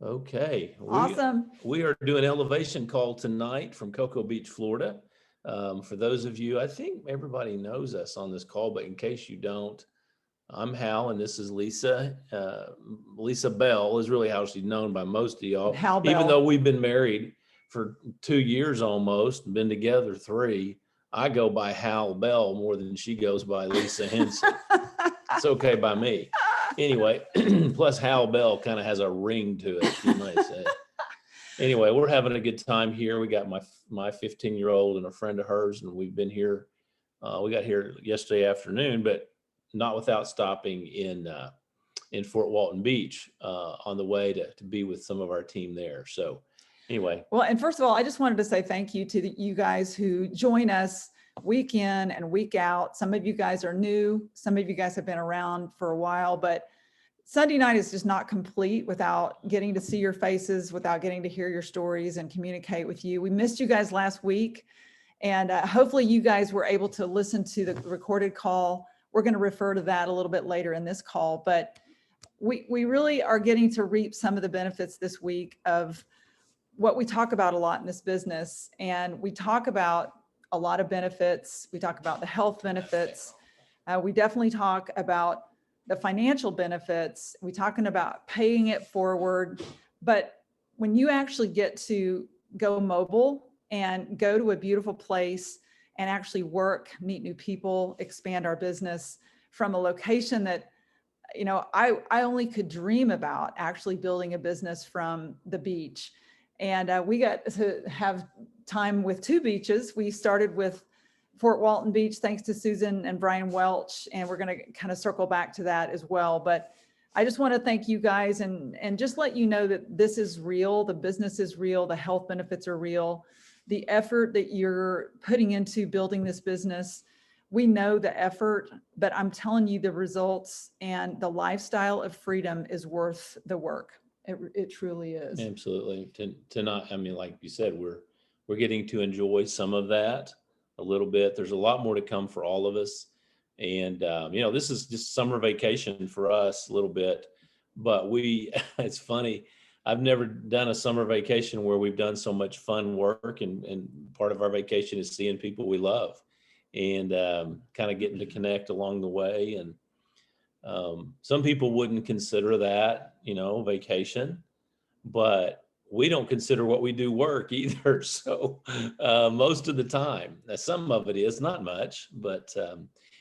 Okay, Awesome. we are doing elevation call tonight from Cocoa Beach, Florida. For those of you, I think everybody knows us on this call, but in case you don't, I'm Hal and this is Lisa. Lisa Bell is really how she's known by most of y'all, Hal even though Bell. we've been married for 2 years almost, been together 3. I go by Hal Bell more than she goes by Lisa Henson. It's okay by me. Anyway, plus Hal Bell kind of has a ring to it, you might say. Anyway, we're having a good time here. We got my 15-year-old and a friend of hers, and we've been here. We got here yesterday afternoon, but not without stopping in Fort Walton Beach on the way to be with some of our team there. So anyway. Well, and first of all, I just wanted to say thank you to you guys who join us week in and week out. Some of you guys are new. Some of you guys have been around for a while, but Sunday night is just not complete without getting to see your faces, without getting to hear your stories and communicate with you. We missed you guys last week, and hopefully you guys were able to listen to the recorded call. We're going to refer to that a little bit later in this call, but we really are getting to reap some of the benefits this week of what we talk about a lot in this business. And we talk about a lot of benefits. We talk about the health benefits. We definitely talk about the financial benefits. We're talking about paying it forward. But when you actually get to go mobile and go to a beautiful place and actually work, meet new people, expand our business from a location that, you know, I only could dream about actually building a business from the beach. And we got to have time with 2 beaches. We started with Fort Walton Beach, thanks to Susan and Brian Welch, and we're going to kind of circle back to that as well. But I just want to thank you guys and just let you know that this is real. The business is real. The health benefits are real. The effort that you're putting into building this business, we know the effort, but I'm telling you the results and the lifestyle of freedom is worth the work. It truly is. Absolutely. To not, I mean, like you said, we're getting to enjoy some of that a little bit. There's a lot more to come for all of us. And, you know, this is just summer vacation for us a little bit, but it's funny. I've never done a summer vacation where we've done so much fun work, and part of our vacation is seeing people we love and kind of getting to connect along the way. And some people wouldn't consider that, you know, vacation, but we don't consider what we do work either. So most of the time, some of it is, not much, but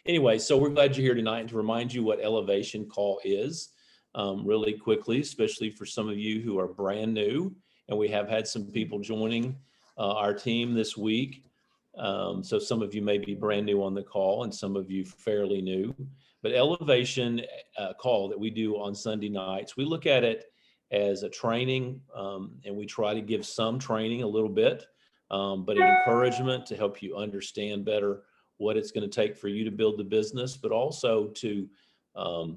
anyway, so we're glad you're here tonight to remind you what Elevation Call is really quickly, especially for some of you who are brand new. And we have had some people joining our team this week. So some of you may be brand new on the call and some of you fairly new. But Elevation Call that we do on Sunday nights, we look at it as a training, and we try to give some training a little bit, but an encouragement to help you understand better what it's going to take for you to build the business, but also to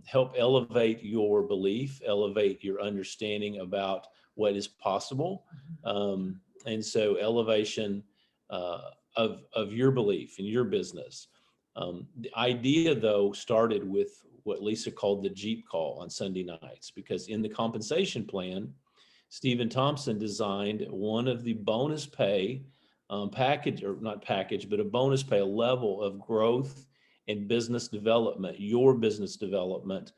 help elevate your belief, elevate your understanding about what is possible. And so elevation of your belief in your business. The idea, though, started with what Lisa called the Jeep call on Sunday nights, because in the compensation plan, Stephen Thompson designed one of the bonus pay package, or not package, but a bonus pay, a level of growth and business development. Your business development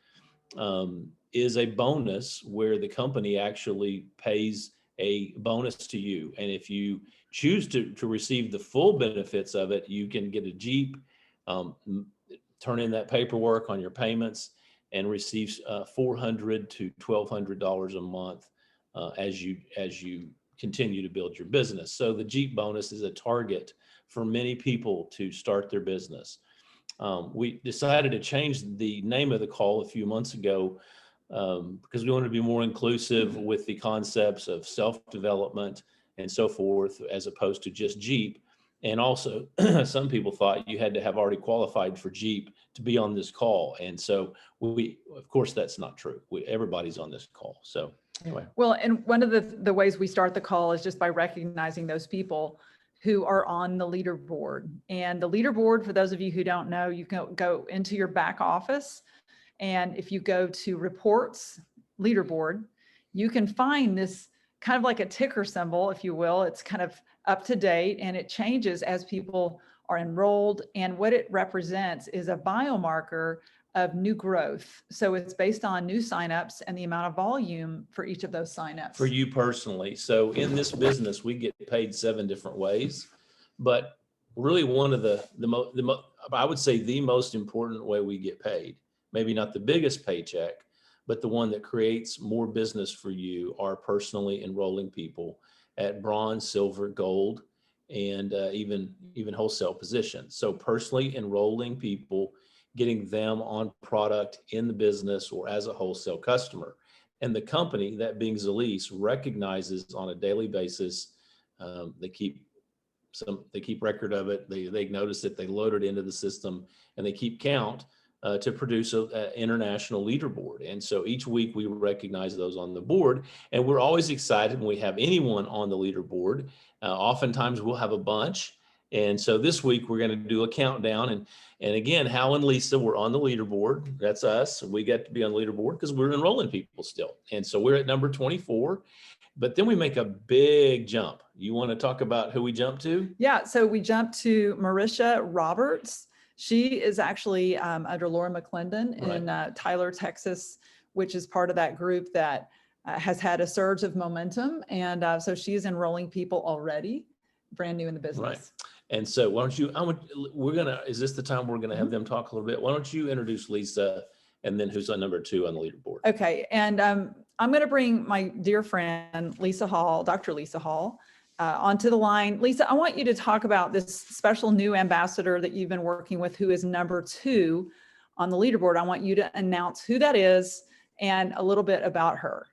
is a bonus where the company actually pays a bonus to you. And if you choose to receive the full benefits of it, you can get a Jeep, turn in that paperwork on your payments, and receive $400 to $1,200 a month as you continue to build your business. So the Jeep bonus is a target for many people to start their business. We decided to change the name of the call a few months ago because we wanted to be more inclusive with the concepts of self-development and so forth, as opposed to just Jeep. And also, some people thought you had to have already qualified for Jeep to be on this call. And so of course, that's not true. Everybody's on this call. So anyway. Well, and one of the ways we start the call is just by recognizing those people who are on the leaderboard. And the leaderboard, for those of you who don't know, you can go into your back office. And if you go to reports, leaderboard, you can find this kind of like a ticker symbol, if you will. It's kind of up to date and it changes as people are enrolled. And what it represents is a biomarker of new growth. So it's based on new signups and the amount of volume for each of those signups. For you personally. So in this business, we get paid 7 different ways, but really one of I would say the most important way we get paid, maybe not the biggest paycheck, but the one that creates more business for you, are personally enrolling people at bronze, silver, gold, and even wholesale positions. So personally enrolling people, getting them on product in the business or as a wholesale customer. And the company, that being Zalease, recognizes on a daily basis. They keep record of it. They notice it, they load it into the system, and they keep count to produce an international leaderboard. And so each week we recognize those on the board, and we're always excited when we have anyone on the leaderboard. Oftentimes we'll have a bunch. And so this week we're going to do a countdown, and again, Hal and Lisa were on the leaderboard. That's us. We get to be on the leaderboard because we're enrolling people still. And so we're at number 24, but then we make a big jump. You want to talk about who we jumped to? Yeah, so we jumped to Marisha Roberts. She is actually under Laura McClendon in Tyler, Texas, which is part of that group that has had a surge of momentum. And so she's enrolling people already, brand new in the business. Right. And so why don't you, is this the time we're going to have them talk a little bit? Why don't you introduce Lisa, and then who's on number 2 on the leaderboard? Okay. And I'm going to bring my dear friend, Lisa Hall, Dr. Lisa Hall, onto the line. Lisa, I want you to talk about this special new ambassador that you've been working with, who is number 2 on the leaderboard. I want you to announce who that is and a little bit about her.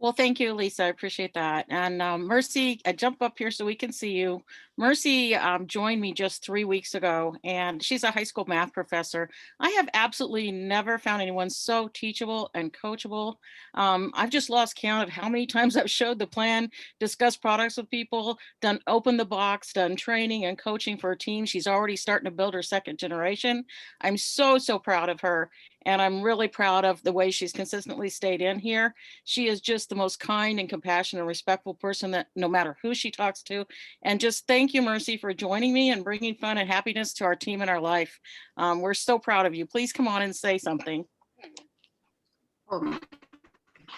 Well, thank you, Lisa. I appreciate that. And Mercy, I jump up here so we can see you. Mercy joined me just 3 weeks ago, and she's a high school math professor. I have absolutely never found anyone so teachable and coachable. I've just lost count of how many times I've showed the plan, discussed products with people, done open the box, done training and coaching for a team. She's already starting to build her second generation. I'm so proud of her. And I'm really proud of the way she's consistently stayed in here. She is just the most kind and compassionate and respectful person, that no matter who she talks to. And just thank you, Mercy, for joining me and bringing fun and happiness to our team and our life. We're so proud of you. Please come on and say something.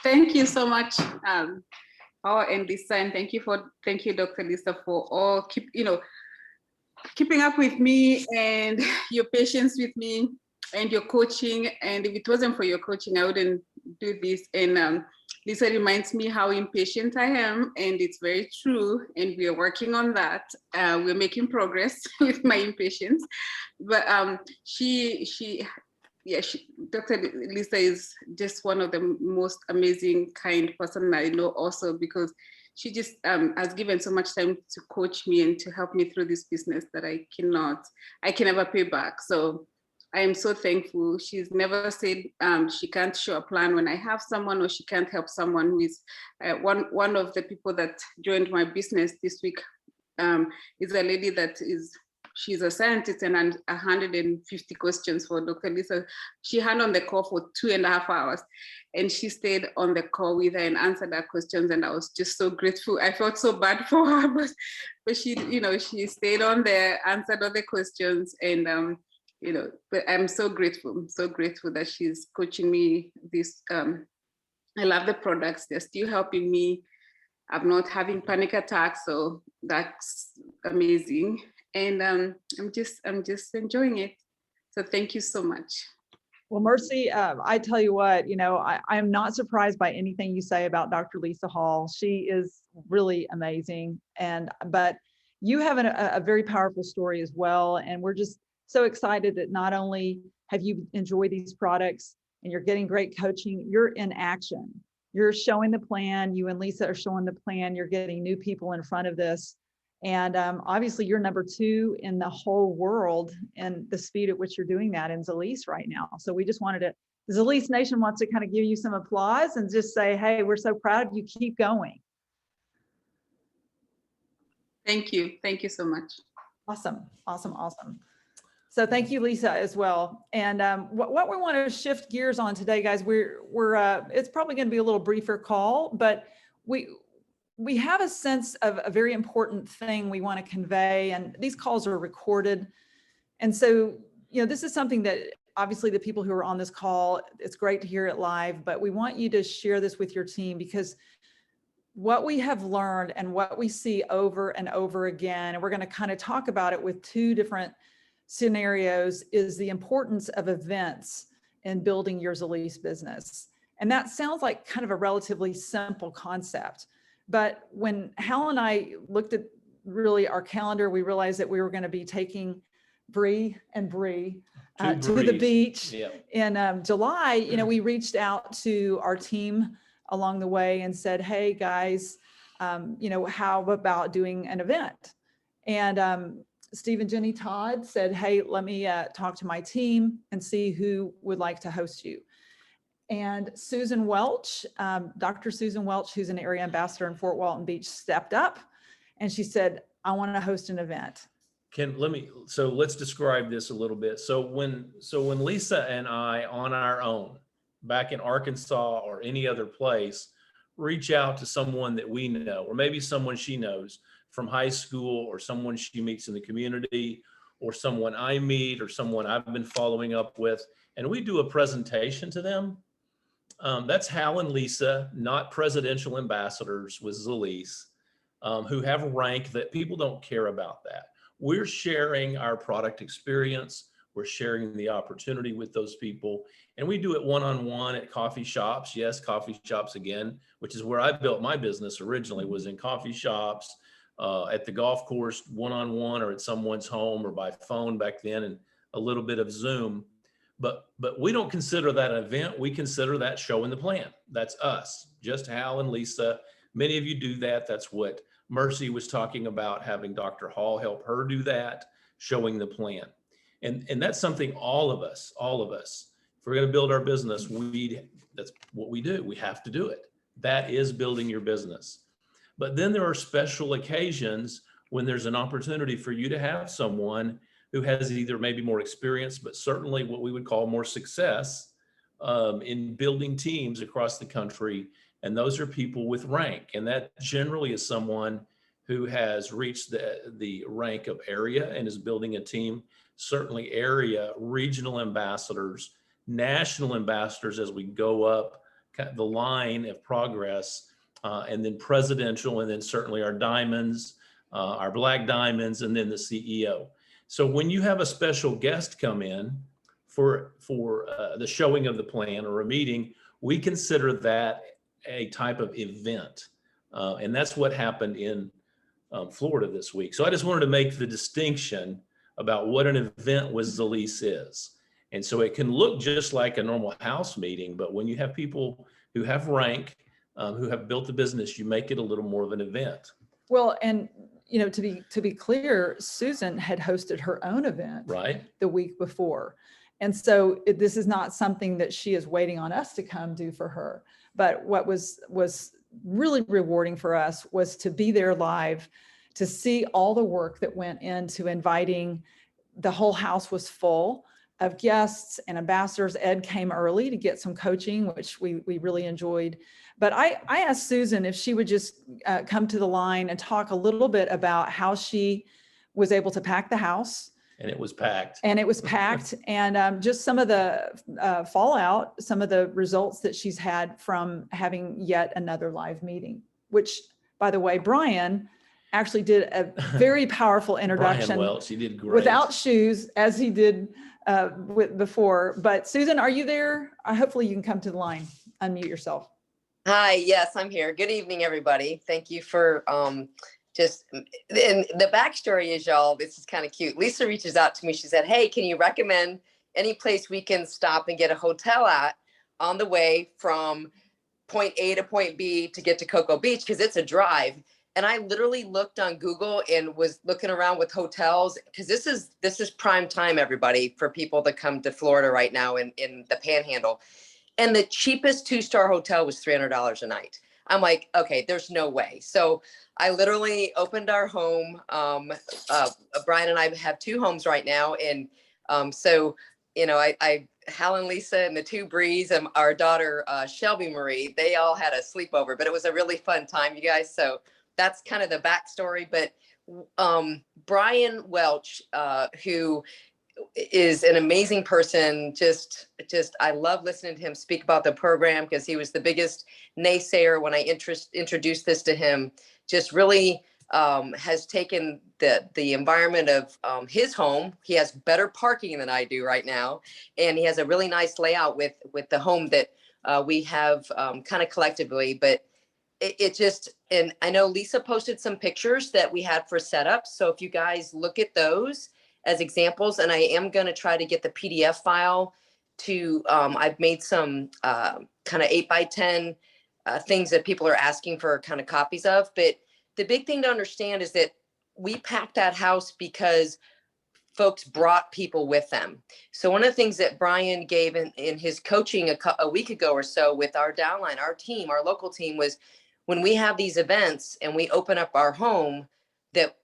Thank you so much, and Lisa, and thank you, Dr. Lisa, for all keeping up with me and your patience with me and your coaching. And if it wasn't for your coaching, I wouldn't do this. And Lisa reminds me how impatient I am, and it's very true. And we are working on that. We're making progress with my impatience. But Dr. Lisa is just one of the most amazing, kind person I know, also because she just has given so much time to coach me and to help me through this business that I can never pay back. So I am so thankful. She's never said she can't show a plan when I have someone, or she can't help someone who is one of the people that joined my business this week is a lady she's a scientist, and 150 questions for Dr. Lisa. She had on the call for 2.5 hours, and she stayed on the call with her and answered her questions. And I was just so grateful. I felt so bad for her, but she stayed on there, answered all the questions, and but I'm so grateful that she's coaching me this. I love the products. They're still helping me. I'm not having panic attacks, so that's amazing. And I'm just enjoying it. So thank you so much. Well, Mercy, I tell you what, I am not surprised by anything you say about Dr. Lisa Hall. She is really amazing. But you have a very powerful story as well. And we're just so excited that not only have you enjoyed these products and you're getting great coaching, you're in action. You're showing the plan. You and Lisa are showing the plan. You're getting new people in front of this. And obviously you're number 2 in the whole world and the speed at which you're doing that in Zalease right now. So we just wanted Zalease Nation wants to kind of give you some applause and just say, hey, we're so proud of you. Keep going. Thank you. Thank you so much. Awesome. So thank you, Lisa, as well. And what we want to shift gears on today, guys, it's probably going to be a little briefer call, but we have a sense of a very important thing we want to convey, and these calls are recorded. And so, this is something that obviously the people who are on this call, it's great to hear it live, but we want you to share this with your team, because what we have learned and what we see over and over again, and we're going to kind of talk about it with two different scenarios, is the importance of events in building your Zalise business. And that sounds like kind of a relatively simple concept. But when Hal and I looked at really our calendar, we realized that we were going to be taking Bree to the beach in July. We reached out to our team along the way and said, hey guys, how about doing an event? And Steve and Jenny Todd said, hey, let me talk to my team and see who would like to host you. And Susan Welch, Dr. Susan Welch, who's an area ambassador in Fort Walton Beach, stepped up and she said, I want to host an event. So let's describe this a little bit. So when Lisa and I on our own back in Arkansas or any other place, reach out to someone that we know, or maybe someone she knows from high school, or someone she meets in the community, or someone I meet, or someone I've been following up with, and we do a presentation to them. That's Hal and Lisa, not presidential ambassadors with Zalise, who have rank that people don't care about that. We're sharing our product experience. We're sharing the opportunity with those people. And we do it one-on-one at coffee shops. Yes, coffee shops again, which is where I built my business originally, was in coffee shops, at the golf course, one-on-one, or at someone's home, or by phone back then, and a little bit of Zoom. But we don't consider that an event. We consider that showing the plan. That's us, just Hal and Lisa. Many of you do that. That's what Mercy was talking about, having Dr. Hall help her do that, showing the plan. And that's something all of us, if we're going to build our business, that's what we do. We have to do it. That is building your business. But then there are special occasions when there's an opportunity for you to have someone who has either maybe more experience, but certainly what we would call more success in building teams across the country. And those are people with rank. And that generally is someone who has reached the rank of area and is building a team. Certainly area, regional ambassadors, national ambassadors as we go up the line of progress, and then presidential, and then certainly our diamonds, our black diamonds, and then the CEO. So when you have a special guest come in for the showing of the plan or a meeting, we consider that a type of event. And that's what happened in Florida this week. So I just wanted to make the distinction about what an event with Zalise is. And so it can look just like a normal house meeting, but when you have people who have rank, who have built the business, you make it a little more of an event. Well, and to be clear, Susan had hosted her own event Right. the week before. And so this is not something that she is waiting on us to come do for her. But what was really rewarding for us was to be there live, to see all the work that went into inviting. The whole house was full of guests and ambassadors. Ed came early to get some coaching, which we really enjoyed. But I asked Susan if she would just come to the line and talk a little bit about how she was able to pack the house. And it was packed. And just some of the fallout, some of the results that she's had from having yet another live meeting, which, by the way, Brian actually did a very powerful introduction. Brian Welch, he did great. Without shoes, as he did before. But Susan, are you there? Hopefully you can come to the line, unmute yourself. Hi, yes, I'm here. Good evening, everybody. Thank you for and the backstory is, y'all, this is kind of cute. Lisa reaches out to me. She said, hey, can you recommend any place we can stop and get a hotel at on the way from point A to point B to get to Cocoa Beach? Because it's a drive. And I literally looked on Google and was looking around with hotels, because this is prime time, everybody, for people to come to Florida right now in the Panhandle. And the cheapest 2-star hotel was $300 a night. I'm like, okay, there's no way. So I literally opened our home. Brian and I have 2 homes right now, and So, you know, Helen, Lisa, and the two Brees and our daughter, Shelby Marie, they all had a sleepover, but it was a really fun time, you guys. So that's kind of the backstory. But Brian Welch, who is an amazing person. Just I love listening to him speak about the program, because he was the biggest naysayer when I introduced this to him. Just really has taken the environment of his home. He has better parking than I do right now, and he has a really nice layout with the home that we have kind of collectively. But it just, and I know Lisa posted some pictures that we had for setup. So if you guys look at those as examples, and I am going to try to get the PDF file to, I've made some kind of 8x10 things that people are asking for kind of copies of. But the big thing to understand is that we packed that house because folks brought people with them. So one of the things that Brian gave in his coaching a week ago or so with our downline, our team, our local team, was when we have these events and we open up our home, that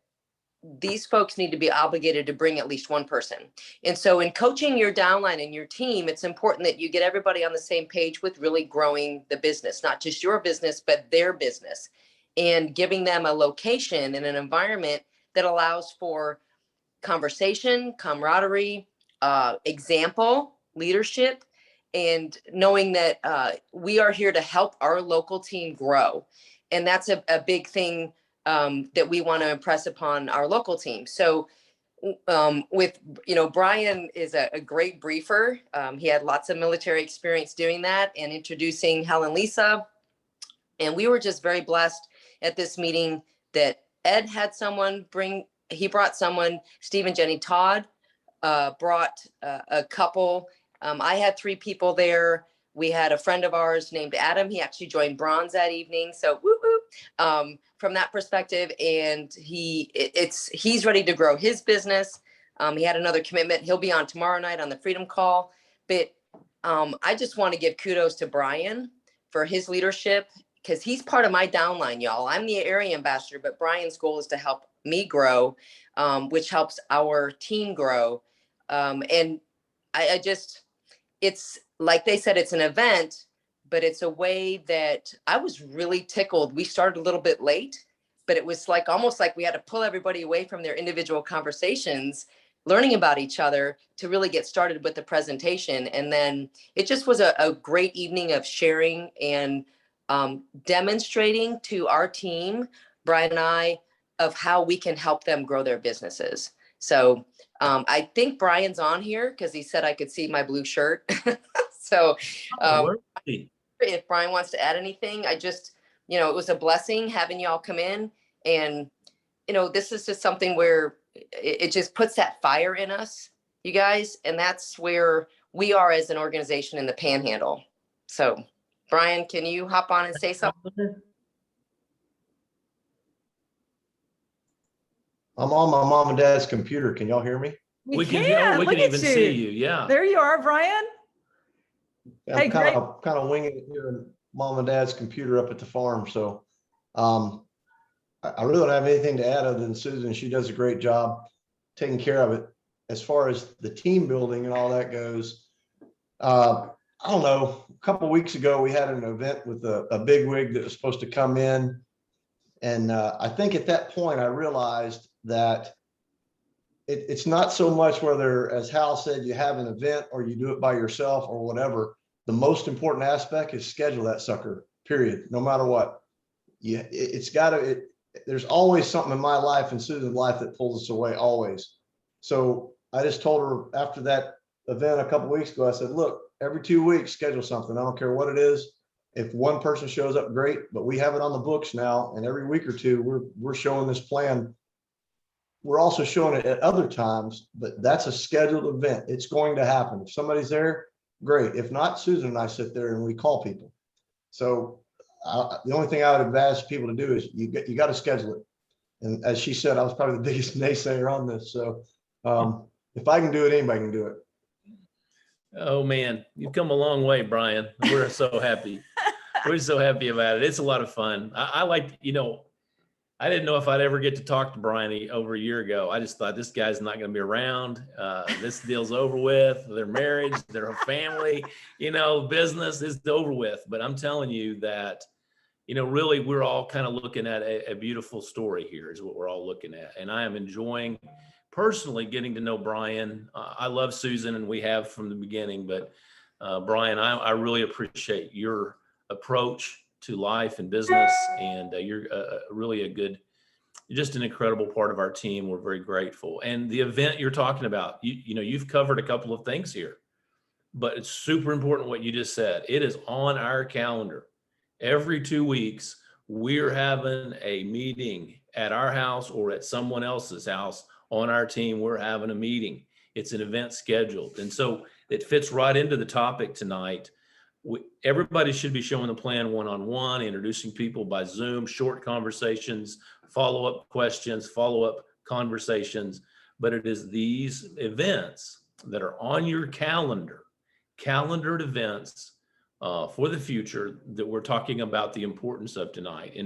these folks need to be obligated to bring at least one person. And so in coaching your downline and your team, it's important that you get everybody on the same page with really growing the business, not just your business, but their business, and giving them a location and an environment that allows for conversation, camaraderie, example, leadership, and knowing that we are here to help our local team grow. And that's a big thing that we want to impress upon our local team. So with, you know, Brian is a great briefer. He had lots of military experience doing that and introducing Helen, Lisa. And we were just very blessed at this meeting that Ed had someone he brought someone, Steve and Jenny Todd brought a couple. I had 3 people there. We had a friend of ours named Adam. He actually joined Bronze that evening. So woo woo. From that perspective, and he's ready to grow his business. He had another commitment. He'll be on tomorrow night on the Freedom Call. But I just want to give kudos to Brian for his leadership, because he's part of my downline, y'all. I'm the area ambassador, but Brian's goal is to help me grow, which helps our team grow. And I just, it's like they said, it's an event, but it's a way that I was really tickled. We started a little bit late, but it was like almost like we had to pull everybody away from their individual conversations, learning about each other, to really get started with the presentation. And then it just was a great evening of sharing and demonstrating to our team, Brian and I, of how we can help them grow their businesses. So I think Brian's on here because he said I could see my blue shirt. So if Brian wants to add anything, I just, you know, it was a blessing having y'all come in. And, you know, this is just something where it just puts that fire in us, you guys. And that's where we are as an organization in the Panhandle. So Brian, can you hop on and say something? I'm on my mom and dad's computer. Can y'all hear me? We can Look at even see you. Yeah. There you are, Brian. I'm Hey, kind of winging it here in mom and dad's computer up at the farm. So I really don't have anything to add other than Susan. She does a great job taking care of it. As far as the team building and all that goes, I don't know, a couple of weeks ago, we had an event with a bigwig that was supposed to come in. And I think at that point, I realized that it's not so much whether, as Hal said, you have an event or you do it by yourself or whatever. The most important aspect is schedule that sucker, period, no matter what. There's always something in my life and Susan's life that pulls us away, always. So I just told her after that event a couple of weeks ago, I said, look, every 2 weeks, schedule something. I don't care what it is. If one person shows up, great, but we have it on the books now. And every week or two, we're showing this plan. We're also showing it at other times, but that's a scheduled event. It's going to happen. If somebody's there, great. If not, Susan and I sit there and we call people. So the only thing I would advise people to do is you got to schedule it. And as she said, I was probably the biggest naysayer on this. So if I can do it, anybody can do it. Oh man, you've come a long way, Brian. We're so happy. We're so happy about it. It's a lot of fun. I like, you know, I didn't know if I'd ever get to talk to Brian over a year ago. I just thought this guy's not going to be around. This deal's over with. Their marriage, their family, business is over with. But I'm telling you that, really we're all kind of looking at a beautiful story here is what we're all looking at. And I am enjoying personally getting to know Brian. I love Susan and we have from the beginning, but Brian, I really appreciate your approach to life and business, and you're really just an incredible part of our team. We're very grateful. And the event you're talking about, you've covered a couple of things here, but it's super important what you just said. It is on our calendar. Every 2 weeks, we're having a meeting at our house or at someone else's house on our team. We're having a meeting. It's an event scheduled. And so it fits right into the topic tonight. Everybody should be showing the plan one-on-one, introducing people by Zoom, short conversations, follow-up questions, follow-up conversations. But it is these events that are on your calendared events for the future that we're talking about the importance of tonight.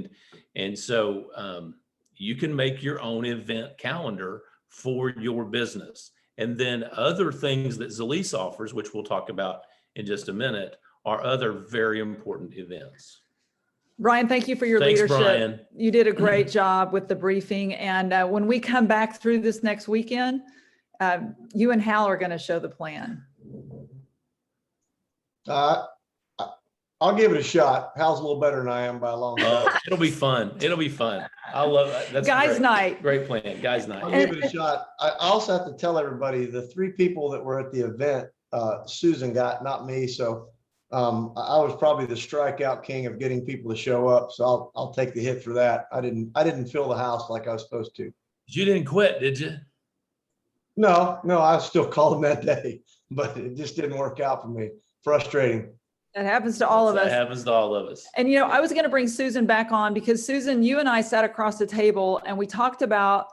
And so you can make your own event calendar for your business. And then other things that Zalease offers, which we'll talk about in just a minute, are other very important events. Brian, thank you for your Thanks, leadership. Brian. You did a great job with the briefing. And when we come back through this next weekend, you and Hal are going to show the plan. I'll give it a shot. Hal's a little better than I am by a long shot. It'll be fun. It'll be fun. I love that. That's Guys' great. night. Great plan. Guys' night. I'll give it a shot. I also have to tell everybody the 3 people that were at the event, Susan got, not me. So I was probably the strikeout king of getting people to show up. So I'll take the hit for that. I didn't fill the house like I was supposed to. You didn't quit, did you? No, I was still calling that day, but it just didn't work out for me. Frustrating. That happens to all of us. That happens to all of us. And, I was going to bring Susan back on because Susan, you and I sat across the table and we talked about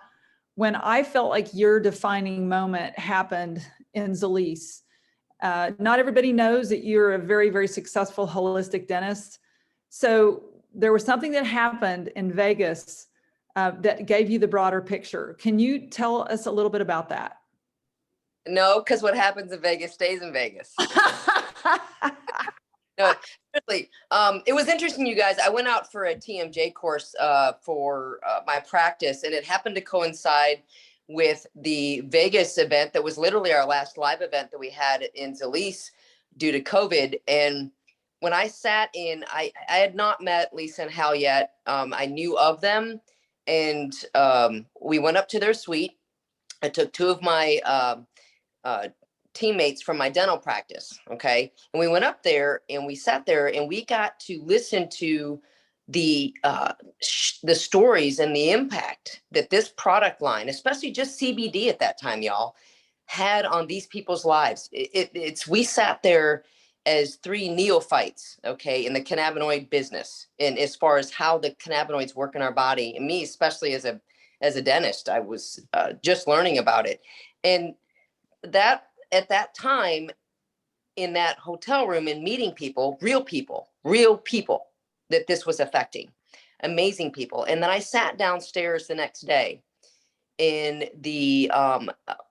when I felt like your defining moment happened in Zalease. Not everybody knows that you're a very, very successful holistic dentist. So there was something that happened in Vegas that gave you the broader picture. Can you tell us a little bit about that? No, because what happens in Vegas stays in Vegas. No, really. It was interesting, you guys. I went out for a TMJ course for my practice, and it happened to coincide with the Vegas event that was literally our last live event that we had in Zalease due to COVID. And when I sat in, I had not met Lisa and Hal yet. I knew of them, and we went up to their suite. I took 2 of my teammates from my dental practice. Okay. And we went up there and we sat there and we got to listen to the stories and the impact that this product line, especially just CBD at that time, y'all, had on these people's lives. We sat there as 3 neophytes, okay, in the cannabinoid business. And as far as how the cannabinoids work in our body, and me, especially as a dentist, I was just learning about it. And that, at that time in that hotel room and meeting people that this was affecting, amazing people. And then I sat downstairs the next day in the,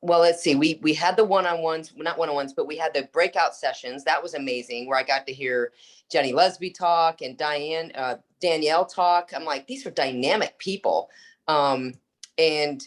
well, let's see, we had the one-on-ones, not one-on-ones, but we had the breakout sessions. That was amazing, where I got to hear Jenny Lesby talk and Danielle talk. I'm like, these are dynamic people. And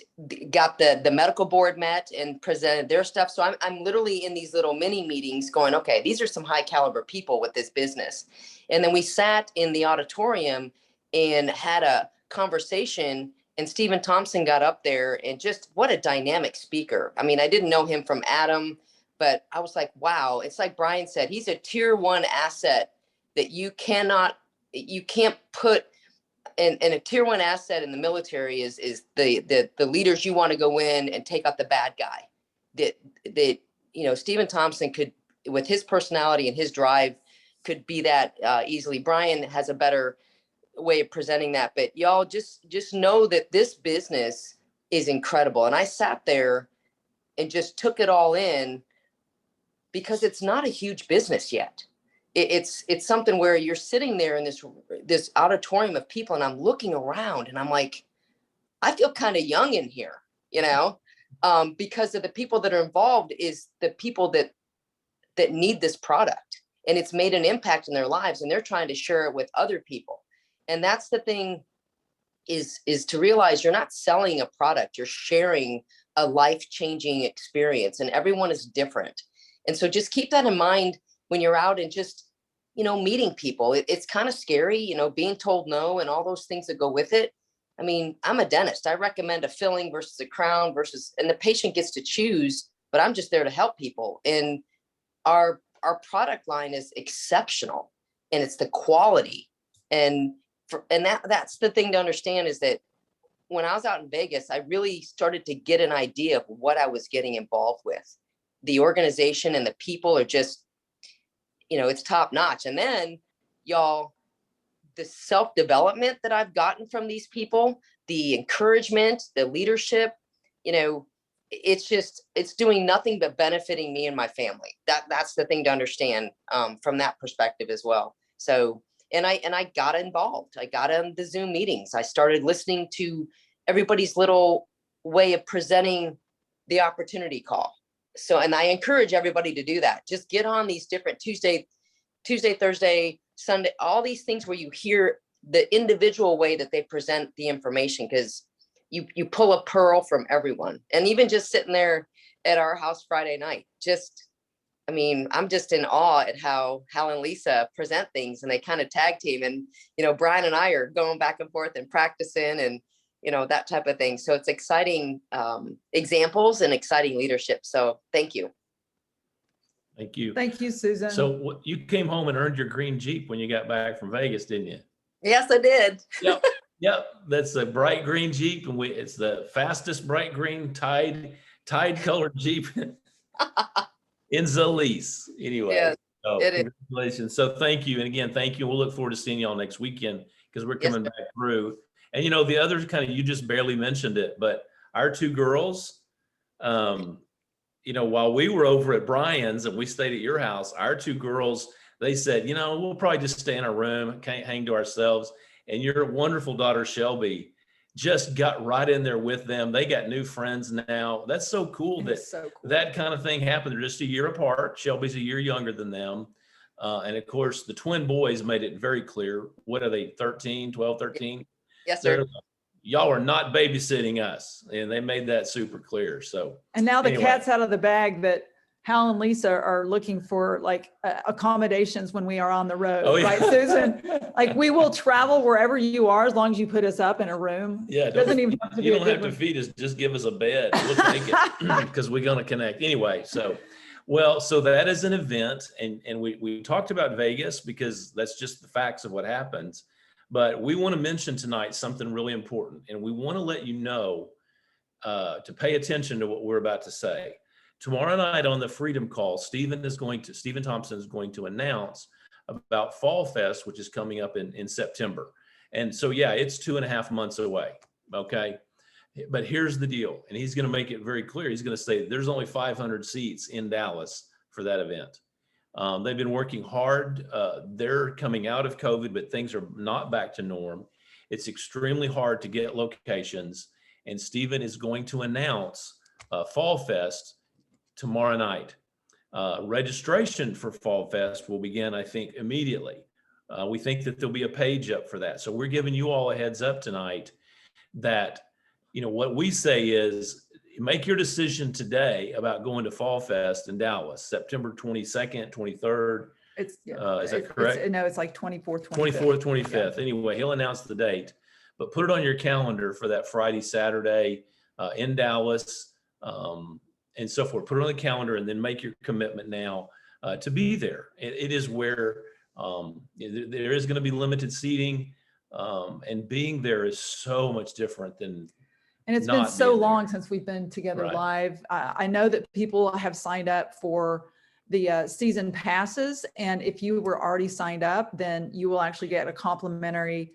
got the medical board met and presented their stuff. So I'm literally in these little mini meetings going, okay, these are some high caliber people with this business. And then we sat in the auditorium and had a conversation, and Stephen Thompson got up there, and just what a dynamic speaker. I mean, I didn't know him from Adam, but I was like, wow, it's like Brian said, he's a tier 1 asset that you can't put. And a tier 1 asset in the military is the leaders you want to go in and take out the bad guy. That Stephen Thompson could, with his personality and his drive, could be that easily. Brian has a better way of presenting that, but y'all just know that this business is incredible. And I sat there and just took it all in, because it's not a huge business yet. It's something where you're sitting there in this auditorium of people, and I'm looking around and I'm like, I feel kind of young in here, you know, because of the people that are involved is the people that need this product, and it's made an impact in their lives, and they're trying to share it with other people. And that's the thing, is to realize you're not selling a product, you're sharing a life-changing experience, and everyone is different. And so just keep that in mind when you're out and just, you know, meeting people. It's kind of scary, you know, being told no and all those things that go with it. I mean, I'm a dentist. I recommend a filling versus a crown and the patient gets to choose, but I'm just there to help people. And our product line is exceptional, and it's the quality. And that's the thing to understand, is that when I was out in Vegas, I really started to get an idea of what I was getting involved with. The organization and the people are just, you know, it's top notch. And then, y'all, the self-development that I've gotten from these people, the encouragement, the leadership, you know, it's doing nothing but benefiting me and my family. That's the thing to understand from that perspective as well. So, and I got involved. I got on the Zoom meetings. I started listening to everybody's little way of presenting the opportunity call. So, and I encourage everybody to do that. Just get on these different Tuesday, Thursday, Sunday, all these things where you hear the individual way that they present the information, because you pull a pearl from everyone. And even just sitting there at our house Friday night, I mean, I'm just in awe at how Hal and Lisa present things, and they kind of tag team. And, you know, Brian and I are going back and forth and practicing and, you know, that type of thing. So it's exciting examples and exciting leadership. So thank you. Thank you. Thank you, Susan. So you came home and earned your green Jeep when you got back from Vegas, didn't you? Yes, I did. Yep. Yep. That's a bright green Jeep, and it's the fastest bright green tide colored Jeep in the lease. Anyway, Yes, so it is. congratulations. So thank you. And again, thank you. We'll look forward to seeing y'all next weekend, because we're coming back through. And, you know, the others kind of, you just barely mentioned it, but our two girls, you know, while we were over at Brian's and we stayed at your house, our two girls, they said, you know, we'll probably just stay in our room, can't hang to ourselves. And your wonderful daughter, Shelby, just got right in there with them. They got new friends now. That's so cool that that kind of thing happened. They're just a year apart. Shelby's a year younger than them. And of course, the twin boys made it very clear. What are they, 13, 12, 13? Yes, sir. Y'all are not babysitting us. And they made that super clear. So, and now the anyway. cat's out of the bag that Hal and Lisa are looking for, like accommodations when we are on the road, Oh, yeah. right, Susan? Like, we will travel wherever you are as long as you put us up in a room. Yeah, It doesn't even have to be you a don't good have to one. feed us. Just give us a bed. We'll take it, because we're going to connect anyway. So, well, so that is an event, and we talked about Vegas because that's just the facts of what happens. But we want to mention tonight something really important, and we want to let you know to pay attention to what we're about to say. Tomorrow night on the Freedom Call, Stephen Thompson is going to announce about Fall Fest, which is coming up in September. And so, yeah, it's 2.5 months away. Okay. But here's the deal. And he's going to make it very clear. He's going to say there's only 500 seats in Dallas for that event. They've been working hard. They're coming out of COVID, but things are not back to norm. It's extremely hard to get locations. And Stephen is going to announce Fall Fest tomorrow night. Registration for Fall Fest will begin, I think, immediately. We think that there'll be a page up for that. So we're giving you all a heads up tonight that, you know, what we say is make your decision today about going to Fall Fest in Dallas, September 22nd, 23rd. Is that correct? No, it's like 24th, 24th, 25th. Anyway, he'll announce the date, but put it on your calendar for that Friday, Saturday in Dallas. And so forth. Put it on the calendar and then make your commitment now to be there. It is where there is going to be limited seating, and being there is so much different than. And it's been so being long there. since we've been together Right. live. I know that people have signed up for the season passes. And if you were already signed up, then you will actually get a complimentary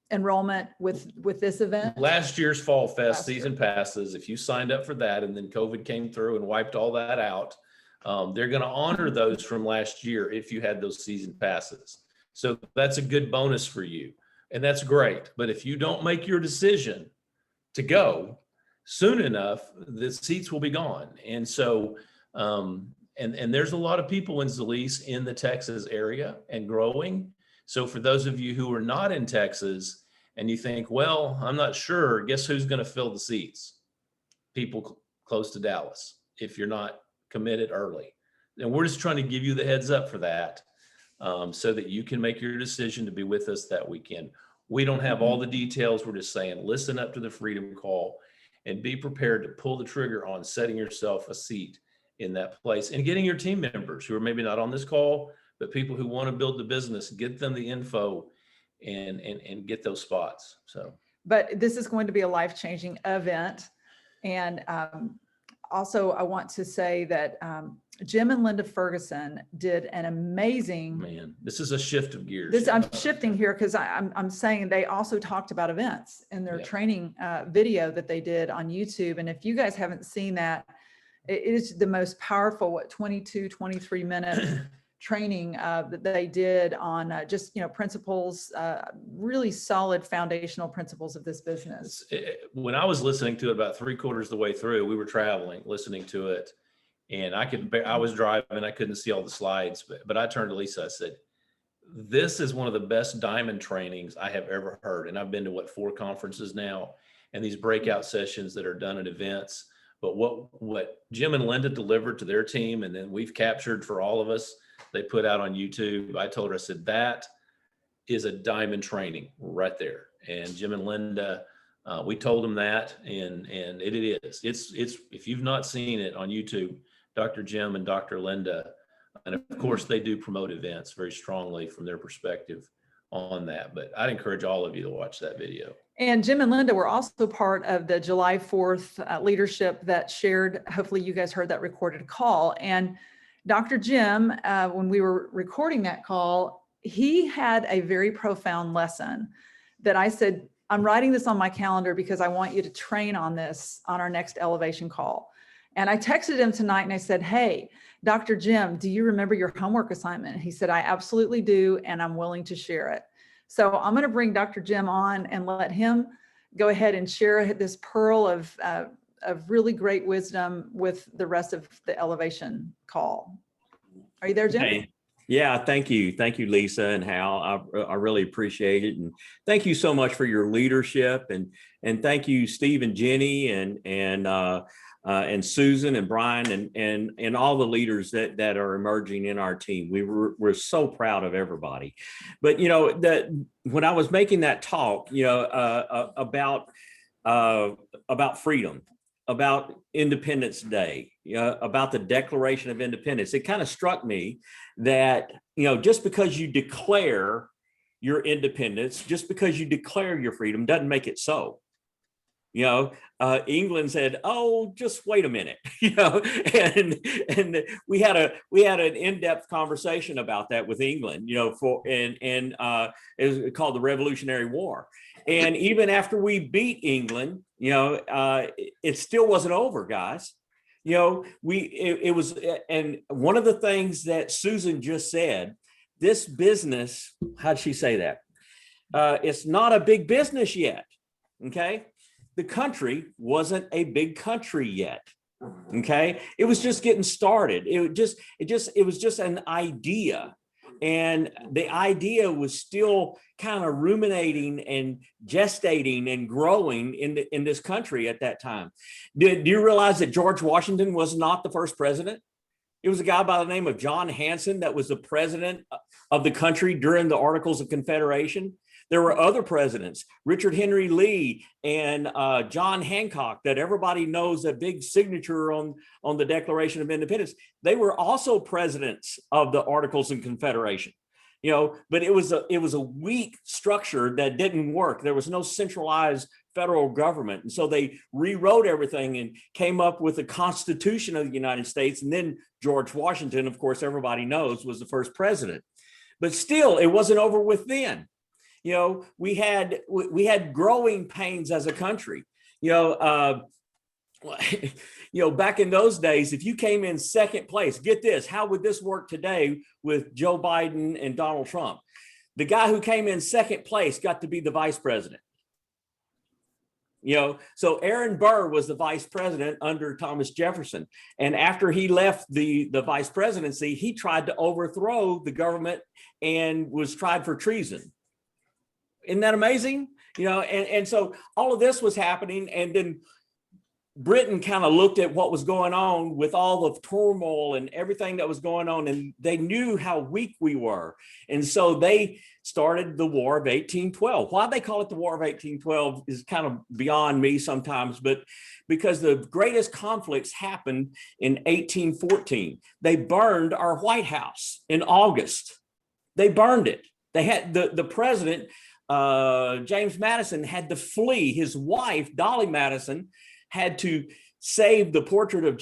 enrollment with this event. Last year's Fall Fest Last year. season passes, if you signed up for that and then COVID came through and wiped all that out, they're going to honor those from last year if you had those season passes. So that's a good bonus for you. And that's great. But if you don't make your decision to go soon enough, the seats will be gone. And so, and there's a lot of people in Zalise in the Texas area and growing. So for those of you who are not in Texas and you think, well, I'm not sure, guess who's going to fill the seats? People close to Dallas, if you're not committed early. And we're just trying to give you the heads up for that, so that you can make your decision to be with us that weekend. We don't have all the details. We're just saying, listen up to the Freedom Call and be prepared to pull the trigger on setting yourself a seat in that place and getting your team members who are maybe not on this call, but people who want to build the business, get them the info and get those spots. So, But this is going to be a life-changing event. And also, I want to say that Jim and Linda Ferguson did an amazing. man, this is a shift of gears. I'm shifting here because I'm saying they also talked about events in their Yeah. training video that they did on YouTube. And if you guys haven't seen that, it is the most powerful, 23 minute training that they did on just, principles, really solid foundational principles of this business. When I was listening to it about 3/4 of the way through, we were traveling, listening to it, and I was driving, I couldn't see all the slides, but I turned to Lisa, I said, this is one of the best diamond trainings I have ever heard. And I've been to 4 conferences now, and these breakout sessions that are done at events. But what Jim and Linda delivered to their team, and then we've captured for all of us, they put out on YouTube. I told her, I said, that is a diamond training right there. And Jim and Linda, we told them that, and it is. It's if you've not seen it on YouTube, Dr. Jim and Dr. Linda, and of course they do promote events very strongly from their perspective on that. But I'd encourage all of you to watch that video. And Jim and Linda were also part of the July 4th leadership that shared, hopefully you guys heard that recorded call. And Dr. Jim, when we were recording that call, he had a very profound lesson that I said, I'm writing this on my calendar because I want you to train on this on our next elevation call. And I texted him tonight and I said, hey, Dr. Jim, do you remember your homework assignment? And he said, I absolutely do, and I'm willing to share it. So I'm going to bring Dr. Jim on and let him go ahead and share this pearl of really great wisdom with the rest of the elevation call. Are you there, Jim? Hey. Yeah, thank you. Thank you, Lisa and Hal. I really appreciate it. And thank you so much for your leadership. And thank you, Steve and Jenny and Susan and Brian and all the leaders that are emerging in our team. We're so proud of everybody. But when I was making that talk, about freedom, about Independence Day, about the Declaration of Independence, it kind of struck me that, just because you declare your independence, just because you declare your freedom doesn't make it so. England said, "Oh, just wait a minute," and we had an in-depth conversation about that with England, it was called the Revolutionary War. And even after we beat England, it still wasn't over, guys. It was, and one of the things that Susan just said, this business, how'd she say that? It's not a big business yet. Okay. The country wasn't a big country yet. Okay. It was just getting started. It was just an idea. And the idea was still kind of ruminating and gestating and growing in this country at that time. Do you realize that George Washington was not the first president? It was a guy by the name of John Hanson that was the president of the country during the Articles of Confederation. There were other presidents, Richard Henry Lee and John Hancock, that everybody knows, a big signature on the Declaration of Independence. They were also presidents of the Articles of Confederation, but it was a weak structure that didn't work. There was no centralized federal government. And so they rewrote everything and came up with the Constitution of the United States. And then George Washington, of course, everybody knows, was the first president. But still, it wasn't over with then. We had growing pains as a country. Back in those days, if you came in second place, get this, how would this work today with Joe Biden and Donald Trump? The guy who came in second place got to be the vice president. So Aaron Burr was the vice president under Thomas Jefferson. And after he left the vice presidency, he tried to overthrow the government and was tried for treason. Isn't that amazing? And so all of this was happening. And then Britain kind of looked at what was going on with all the turmoil and everything that was going on, and they knew how weak we were. And so they started the War of 1812. Why they call it the War of 1812 is kind of beyond me sometimes, but because the greatest conflicts happened in 1814. They burned our White House in August. They burned it. They had the president, James Madison, had to flee. His wife, Dolly Madison, had to save the portrait of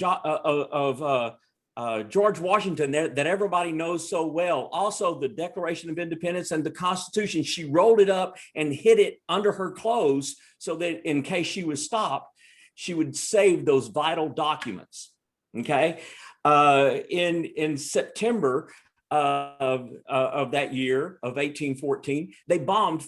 George Washington that everybody knows so well. Also, the Declaration of Independence and the Constitution. She rolled it up and hid it under her clothes so that in case she was stopped, she would save those vital documents. Okay, in September of that year of 1814, they bombed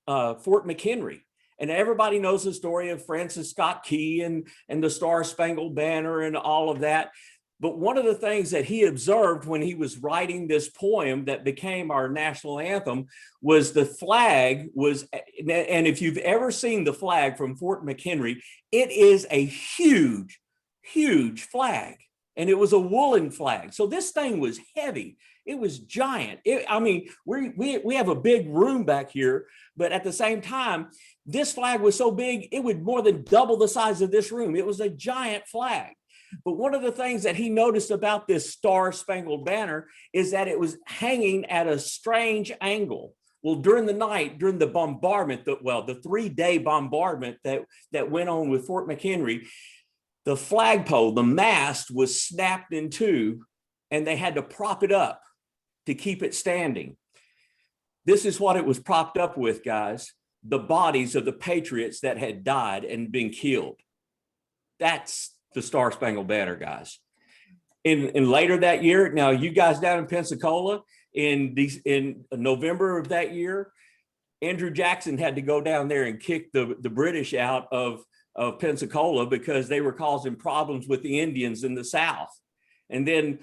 Fort McHenry. And everybody knows the story of Francis Scott Key and the Star Spangled Banner and all of that. But one of the things that he observed when he was writing this poem that became our national anthem was the flag was, and if you've ever seen the flag from Fort McHenry, it is a huge, huge flag. And it was a woolen flag. So this thing was heavy. It was giant. We have a big room back here, but at the same time, this flag was so big, it would more than double the size of this room. It was a giant flag. But one of the things that he noticed about this Star Spangled Banner is that it was hanging at a strange angle. Well, during the night, during the bombardment, the 3-day bombardment that went on with Fort McHenry, the flagpole, the mast was snapped in two, and they had to prop it up to keep it standing. This is what it was propped up with, guys. The bodies of the patriots that had died and been killed. That's the Star Spangled Banner, guys. In later that year, now you guys down in Pensacola, in November of that year, Andrew Jackson had to go down there and kick the British out of Pensacola because they were causing problems with the Indians in the South. And then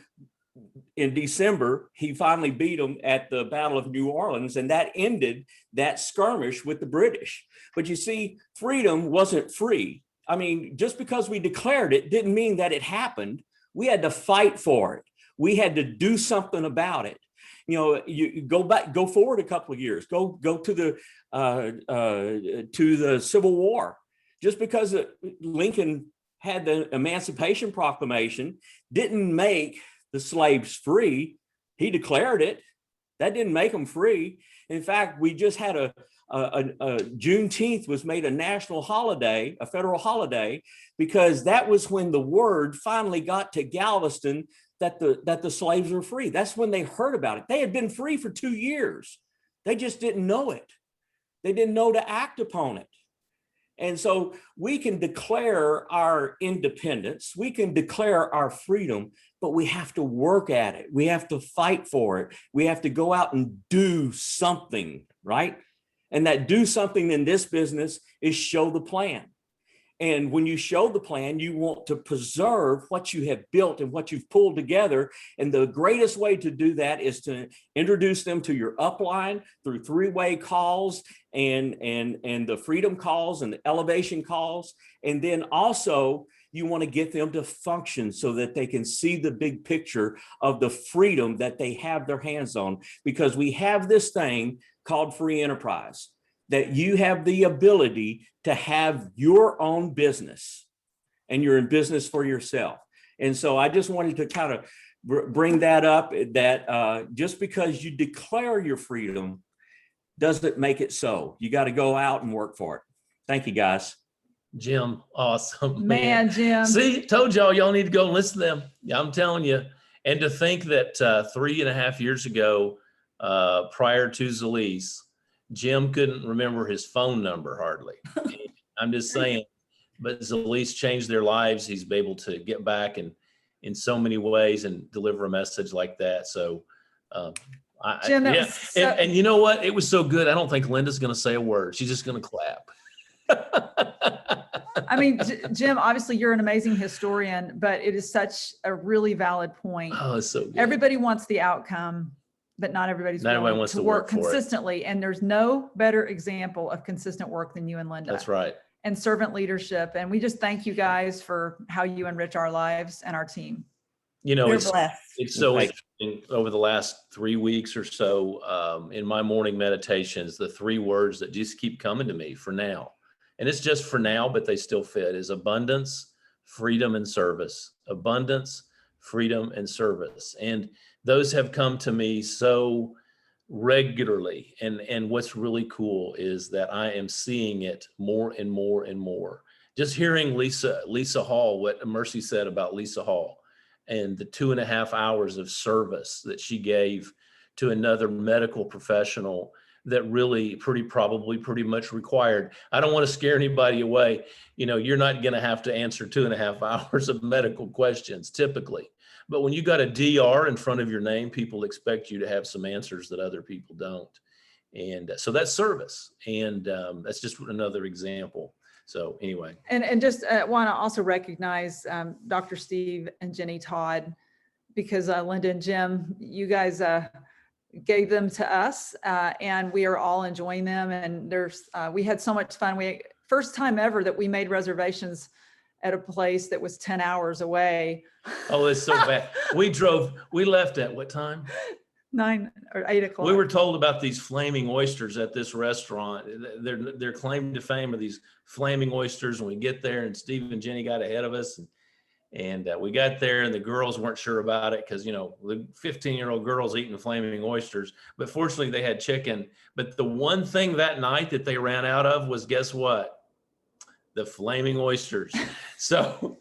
in December, he finally beat them at the Battle of New Orleans, and that ended that skirmish with the British. But you see, freedom wasn't free. I mean, just because we declared it didn't mean that it happened. We had to fight for it. We had to do something about it. You go forward a couple of years, go to the Civil War. Just because Lincoln had the Emancipation Proclamation didn't make the slaves free. He declared it. That didn't make them free. In fact, we just had a Juneteenth was made a national holiday, a federal holiday, because that was when the word finally got to Galveston that the slaves were free. That's when they heard about it. They had been free for 2 years. They just didn't know it. They didn't know to act upon it. And so we can declare our independence, we can declare our freedom, but we have to work at it. We have to fight for it. We have to go out and do something, right? And that do something in this business is show the plan. And when you show the plan, you want to preserve what you have built and what you've pulled together. And the greatest way to do that is to introduce them to your upline through three-way calls and the freedom calls and the elevation calls. And then also you want to get them to function so that they can see the big picture of the freedom that they have their hands on, because we have this thing called free enterprise, that you have the ability to have your own business and you're in business for yourself. And so I just wanted to kind of bring that up, that just because you declare your freedom doesn't make it so. You got to go out and work for it. Thank you, guys. Jim, awesome. Man, Jim. See, told y'all need to go and listen to them. I'm telling you. And to think that 3.5 years ago, prior to Zalise, Jim couldn't remember his phone number hardly. I'm just saying, but Zalise changed their lives. He's been able to get back and in so many ways and deliver a message like that. So, Jim, that yeah. was so- And you know what? It was so good. I don't think Linda's going to say a word. She's just going to clap. I mean, Jim, obviously you're an amazing historian, but it is such a really valid point. Oh, it's so good. Everybody wants the outcome, but not everybody's Not everybody willing wants to to work work for it. consistently. And there's no better example of consistent work than you and Linda. That's right. And servant leadership. And we just thank you guys for how you enrich our lives and our team. You know, We're it's blessed. so Thank interesting over the last 3 weeks or so, in my morning meditations, the 3 words that just keep coming to me for now, and it's just for now, but they still fit, is abundance, freedom, and service. Abundance, freedom, and service. And those have come to me so regularly. And what's really cool is that I am seeing it more and more and more. Just hearing Lisa Hall, what Mercy said about Lisa Hall, and the 2.5 hours of service that she gave to another medical professional that really pretty much required. I don't want to scare anybody away. You know, you're not going to have to answer 2.5 hours of medical questions typically. But when you got a DR in front of your name, people expect you to have some answers that other people don't. And so that's service. And that's just another example. So anyway. And just want to also recognize Dr. Steve and Jenny Todd, because Linda and Jim, you guys gave them to us and we are all enjoying them. And we had so much fun. First time ever that we made reservations at a place that was 10 hours away. Oh, it's so bad. We left at what time? 9 or 8 o'clock. We were told about these flaming oysters at this restaurant. Their claim to fame are these flaming oysters. And we get there, and Steve and Jenny got ahead of us, and we got there, and the girls weren't sure about it because, you know, the 15-year-old girls eating flaming oysters. But fortunately, they had chicken. But the one thing that night that they ran out of was, guess what? The flaming oysters. So.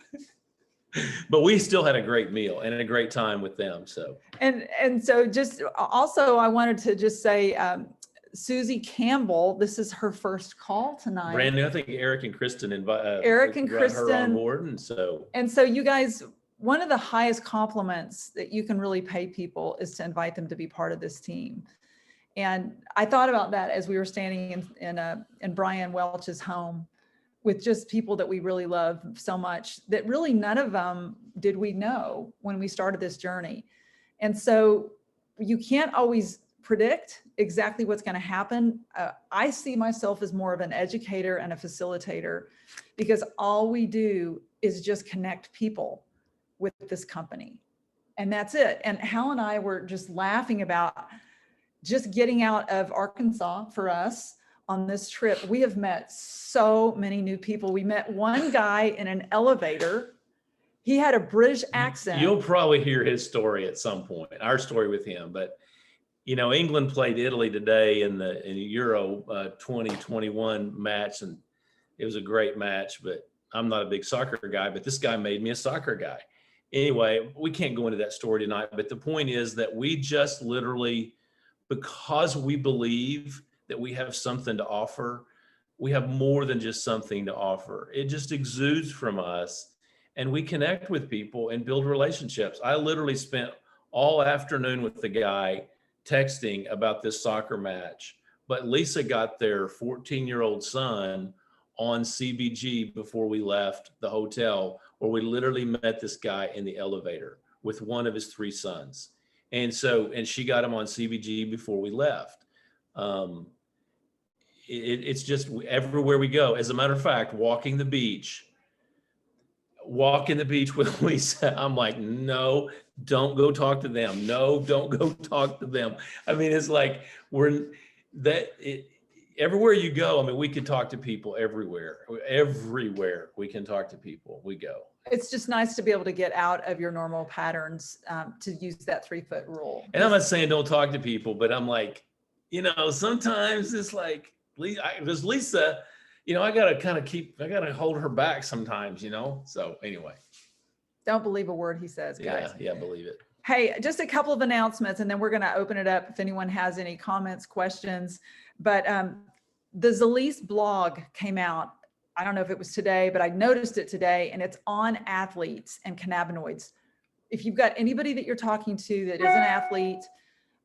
But we still had a great meal and a great time with them. So and so just also I wanted to just say Susie Campbell, this is her first call tonight. brand new. I think Eric and Kristen Eric and brought her on Kristen. board, And so you guys, one of the highest compliments that you can really pay people is to invite them to be part of this team. And I thought about that as we were standing in Brian Welch's home with just people that we really love so much that really none of them did we know when we started this journey. And so you can't always predict exactly what's going to happen. I see myself as more of an educator and a facilitator, because all we do is just connect people with this company. And that's it. And Hal and I were just laughing about just getting out of Arkansas for us on this trip. We have met so many new people. We met one guy in an elevator. He had a British accent. you'll probably hear his story at some point, our story with him. But, you know, England played Italy today in the Euro 2021 match, and it was a great match. But I'm not a big soccer guy, but this guy made me a soccer guy. Anyway, we can't go into that story tonight, but the point is that we just literally, because we believe that we have something to offer, we have more than just something to offer. It just exudes from us, and we connect with people and build relationships. I literally spent all afternoon with the guy texting about this soccer match, but Lisa got their 14-year-old son on CBG before we left the hotel, where we literally met this guy in the elevator with one of his 3 sons. And she got him on CBG before we left. It's just everywhere we go. As a matter of fact, walking the beach with Lisa, I'm like, no, don't go talk to them. No, don't go talk to them. I mean, it's like everywhere you go. I mean, we can talk to people everywhere we can talk to people. We go. It's just nice to be able to get out of your normal patterns, to use that 3-foot rule. And I'm not saying don't talk to people, but I'm like, you know, sometimes it's like, there's Lisa, you know, I got to hold her back sometimes, you know? So anyway. Don't believe a word he says, guys. Yeah, believe it. Hey, just a couple of announcements, and then we're going to open it up if anyone has any comments, questions. But the Zalise blog came out. I don't know if it was today, but I noticed it today, and it's on athletes and cannabinoids. If you've got anybody that you're talking to that is an athlete,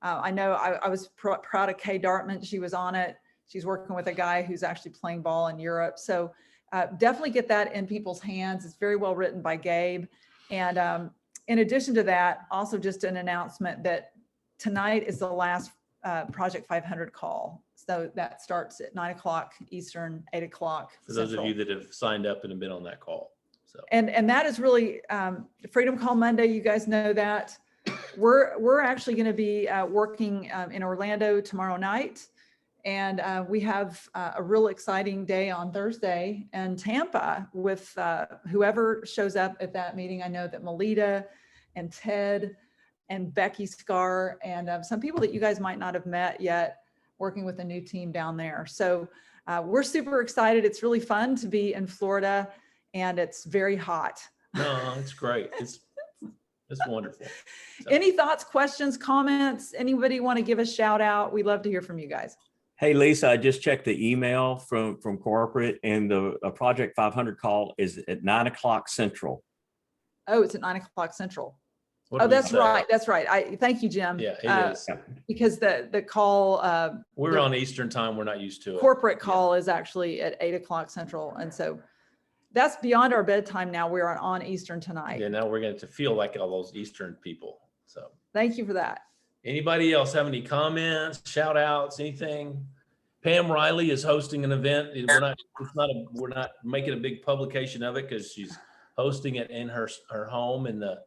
I know I was proud of Kay Dartman. She was on it. She's working with a guy who's actually playing ball in Europe. So definitely get that in people's hands. It's very well written by Gabe. And in addition to that, also just an announcement that tonight is the last Project 500 call. So that starts at 9 o'clock Eastern, 8 o'clock For those of Central. you that have signed up and have been on that call. So And that is really Freedom Call Monday. You guys know that. We're actually going to be working in Orlando tomorrow night. And we have a real exciting day on Thursday in Tampa with whoever shows up at that meeting. I know that Melita and Ted and Becky Scar and some people that you guys might not have met yet, working with a new team down there. So we're super excited. It's really fun to be in Florida, and it's very hot. no, it's great. It's wonderful. So, Any thoughts, questions, comments? Anybody want to give a shout out? We'd love to hear from you guys. Hey, Lisa, I just checked the email from corporate, and the Project 500 call is at 9 o'clock Central. Oh, it's at 9 o'clock Central. what Oh, did we that's say? right. That's right. Thank you, Jim. Yeah, it is. Because the call, We're the on Eastern time. We're not used to it. corporate call is actually at 8 o'clock Central. And so that's beyond our bedtime now. We're on Eastern tonight. Yeah, now we're going to feel like all those Eastern people. So Thank you for that. anybody else have any comments, shout outs, anything? Pam Riley is hosting an event. We're not making a big publication of it because she's hosting it in her home in the,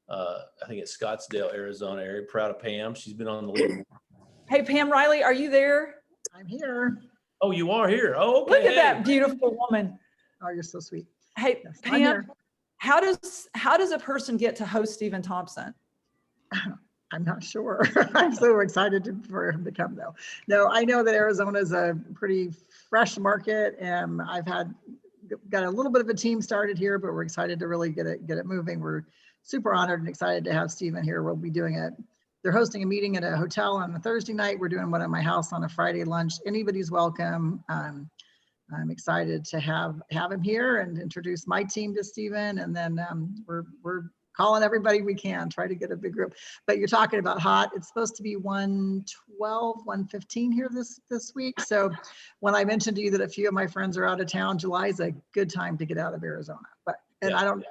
I think it's Scottsdale, Arizona area. Proud of Pam. She's been on the lead. Hey, Pam Riley, are you there? I'm here. Oh, you are here. Oh, okay. Look at Hey. that beautiful woman. Oh, you're so sweet. Hey, Yes, I'm Pam, here. how does a person get to host Stephen Thompson? I'm not sure. I'm so excited for him to come though. No, I know that Arizona is a pretty fresh market, and I've got a little bit of a team started here, but we're excited to really get it moving. We're super honored and excited to have Stephen here. We'll be doing it. They're hosting a meeting at a hotel on a Thursday night. We're doing one at my house on a Friday lunch. Anybody's welcome. I'm excited to have him here and introduce my team to Stephen. And then we're calling everybody we can, try to get a big group. But you're talking about hot. It's supposed to be 112, 115 here this week. So when I mentioned to you that a few of my friends are out of town, July is a good time to get out of Arizona.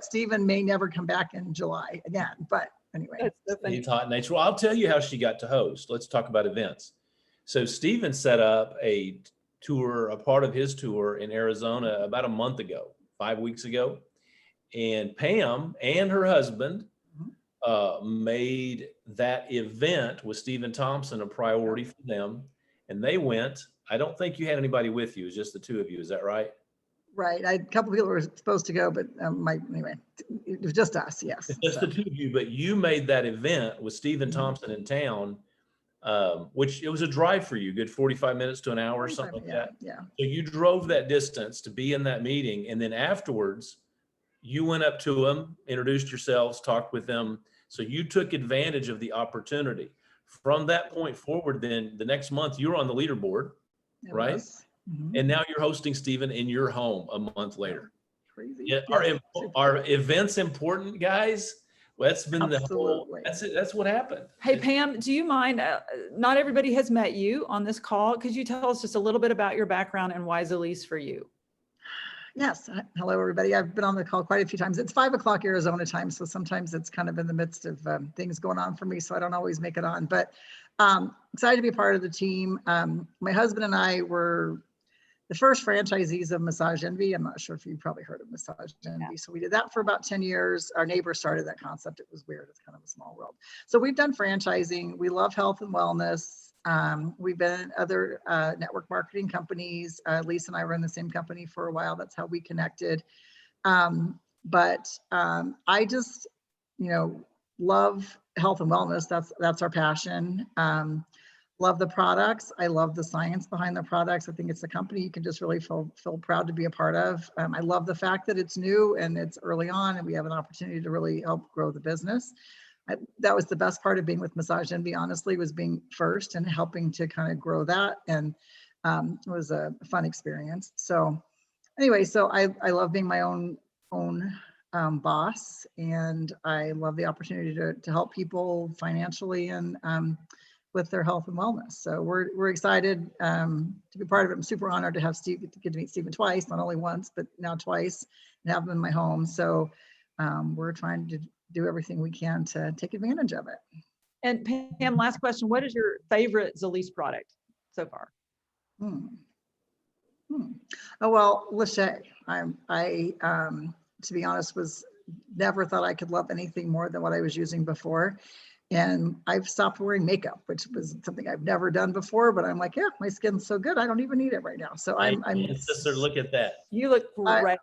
Stephen may never come back in July again, but anyway. It's hot in nature. Well, I'll tell you how she got to host. Let's talk about events. So Stephen set up a tour, a part of his tour in Arizona about a month ago, 5 weeks ago. And Pam and her husband made that event with Stephen Thompson a priority for them. And they went. I don't think you had anybody with you. It was just the two of you. Is that right? Right. A couple of people were supposed to go, but anyway, it was just us. Yes. Just the two of you, but you made that event with Stephen Thompson in town, which it was a drive for you, good 45 minutes to an hour or something like that. Yeah. So you drove that distance to be in that meeting. And then afterwards, you went up to them, introduced yourselves, talked with them. So you took advantage of the opportunity. From that point forward, then the next month you were on the leaderboard, It right? was. Mhm. And now you're hosting Stephen in your home a month later. Crazy. Yeah, Yes, super. are events important, guys? Well, that's been the whole, Absolutely. that's it. That's what happened. Hey, Pam, do you mind, not everybody has met you on this call. Could you tell us just a little bit about your background and why Zalise for you? Yes. Hello, everybody. I've been on the call quite a few times. It's 5 o'clock Arizona time, so sometimes it's kind of in the midst of things going on for me, so I don't always make it on. But excited to be a part of the team. My husband and I were the first franchisees of Massage Envy. I'm not sure if you've probably heard of Massage Envy. Yeah. So we did that for about 10 years. Our neighbor started that concept. It was weird. It's kind of a small world. So we've done franchising. We love health and wellness. We've been in other network marketing companies. Lisa and I were in the same company for a while. That's how we connected. But I just, love health and wellness. That's our passion. Love the products. I love the science behind the products. I think it's a company you can just really feel proud to be a part of. I love the fact that it's new and it's early on and we have an opportunity to really help grow the business. That was the best part of being with Massage Envy, honestly, was being first and helping to kind of grow that. And it was a fun experience. So anyway, so I love being my own boss, and I love the opportunity to help people financially and with their health and wellness. So we're excited to be part of it. I'm super honored to have Steve, get to meet Stephen twice, not only once, but now twice, and have him in my home. So we're trying to do everything we can to take advantage of it. And Pam, last question, what is your favorite Zalise product so far? Oh, well, Lachey, I to be honest, never thought I could love anything more than what I was using before. And I've stopped wearing makeup, which was something I've never done before, but I'm like, yeah, my skin's so good. I don't even need it right now. So I'm Sister, look at that. You look great.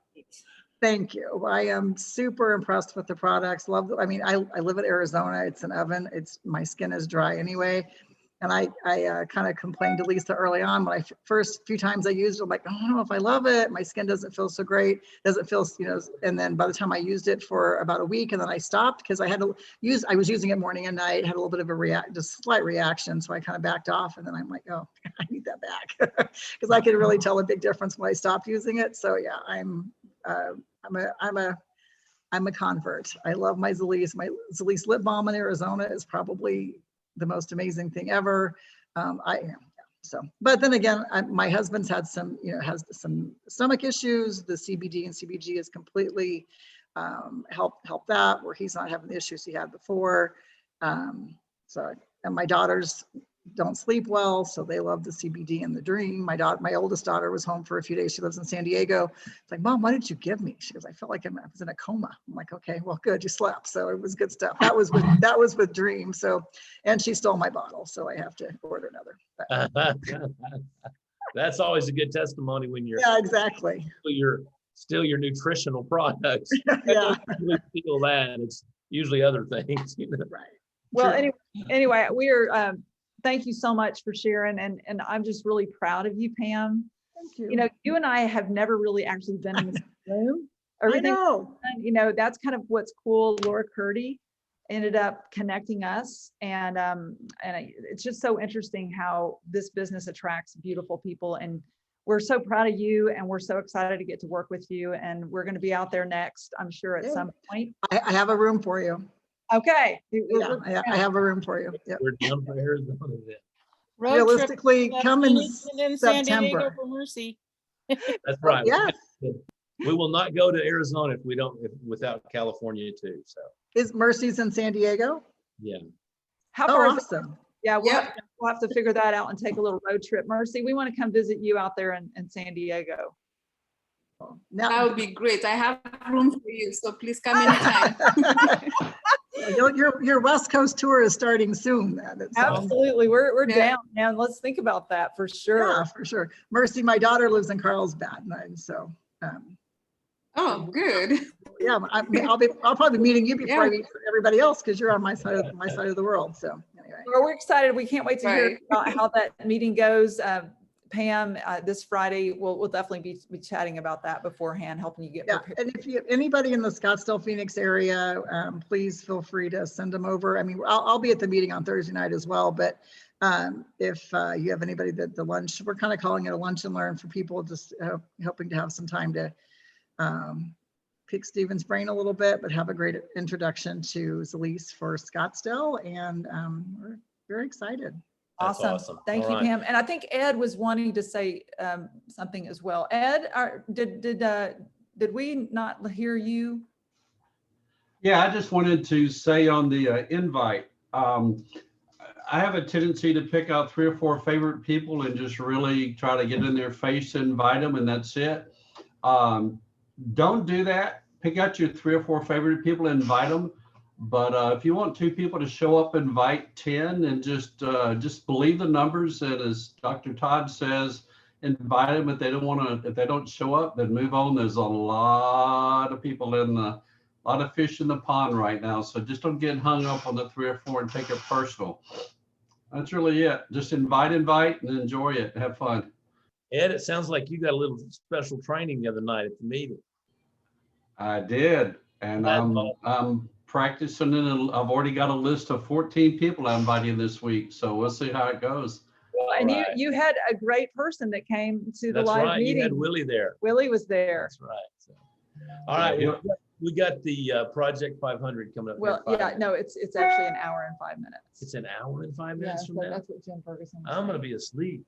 Thank you. I am super impressed with the products. I live in Arizona. It's an oven. My skin is dry anyway. And I kind of complained to Lisa early on when first few times I used it, I'm like, I don't know if I love it. My skin doesn't feel so great. Doesn't feel, and then by the time I used it for about a week and then I stopped because I was using it morning and night, had a little bit of a slight reaction. So I kind of backed off and then I'm like, oh, I need that back because I could really tell a big difference when I stopped using it. So yeah, I'm a convert. I love my Zalise. My Zalise lip balm in Arizona is probably the most amazing thing ever. But then again, my husband's had has some stomach issues. The CBD and CBG has completely helped that, where he's not having the issues he had before. And my daughters don't sleep well, so they love the CBD and the Dream. My oldest daughter was home for a few days. She lives in San Diego. It's like, Mom, what did you give me? She goes, I felt like I was in a coma. I'm like, okay, well, good, you slept. So it was good stuff. That was with Dream. So, and she stole my bottle, so I have to order another. That's always a good testimony when you're exactly. Still your nutritional products. Yeah. Really feel that. It's usually other things. Right. Well, anyway, we are. Thank you so much for sharing, and I'm just really proud of you, Pam. Thank you. You and I have never really actually been in the same room. Everything, I know. That's kind of what's cool. Laura Curdy ended up connecting us, and it's just so interesting how this business attracts beautiful people, and we're so proud of you, and we're so excited to get to work with you, and we're going to be out there next, I'm sure, at some point. I have a room for you. Okay. Yeah, I have a room for you. Yep. We're down for Arizona then. Road trip Realistically, to come in San Diego September. for Mercy. That's right. Yes. We will not go to Arizona without California too. So Is Mercy's in San Diego? yeah. How far is it? Awesome. Yeah, we'll have to figure that out and take a little road trip. Mercy, we want to come visit you out there in San Diego. Now, That would be great. I have room for you, so please come anytime. your West Coast tour is starting soon. Then it sounds. Absolutely. We're Yeah. down, man. Let's think about that for sure. Yeah, for sure. Mercy, my daughter lives in Carlsbad, and so Oh, good. yeah, I'll probably be meeting you before I Yeah. meet everybody else because you're on my side of the world. So anyway. Well, we're excited. We can't wait to hear Right. about how that meeting goes. Pam, this Friday, we'll definitely be chatting about that beforehand, helping you get Yeah, prepared. and if you anybody in the Scottsdale, Phoenix area, please feel free to send them over. I mean, I'll be at the meeting on Thursday night as well, but if you have anybody that the lunch, we're kind of calling it a lunch and learn for people, just hoping to have some time to pick Stephen's brain a little bit, but have a great introduction to Zalise for Scottsdale, and we're very excited. That's Awesome. awesome. Thank All you, right. Pam. And I think Ed was wanting to say something as well. Ed, did we not hear you? Yeah, I just wanted to say on the invite, I have a tendency to pick out 3 or 4 favorite people and just really try to get in their face and invite them, and that's it. Don't do that. Pick out your 3 or 4 favorite people and invite them. But if you want 2 people to show up, invite 10, and just believe the numbers. And as Dr. Todd says, invite them. If they don't show up, then move on. There's a lot of people a lot of fish in the pond right now. So just don't get hung up on the 3 or 4 and take it personal. That's really it. Just invite, and enjoy it. Have fun. Ed, it sounds like you got a little special training the other night at the meeting. I did, and That's I'm awesome. practicing, and I've already got a list of 14 people I'm inviting this week. So we'll see how it goes. Well, and right. you had a great person that came to the That's live right. You had meeting. Willie there. Willie was there. That's right. So, all right. Yeah. Well, we got the Project 500 coming up. here Well, in 5 yeah, minutes. no, it's actually an hour and 5 minutes. It's an hour and 5 Yeah, minutes from so now. that's what Jim Ferguson was I'm gonna saying. be asleep.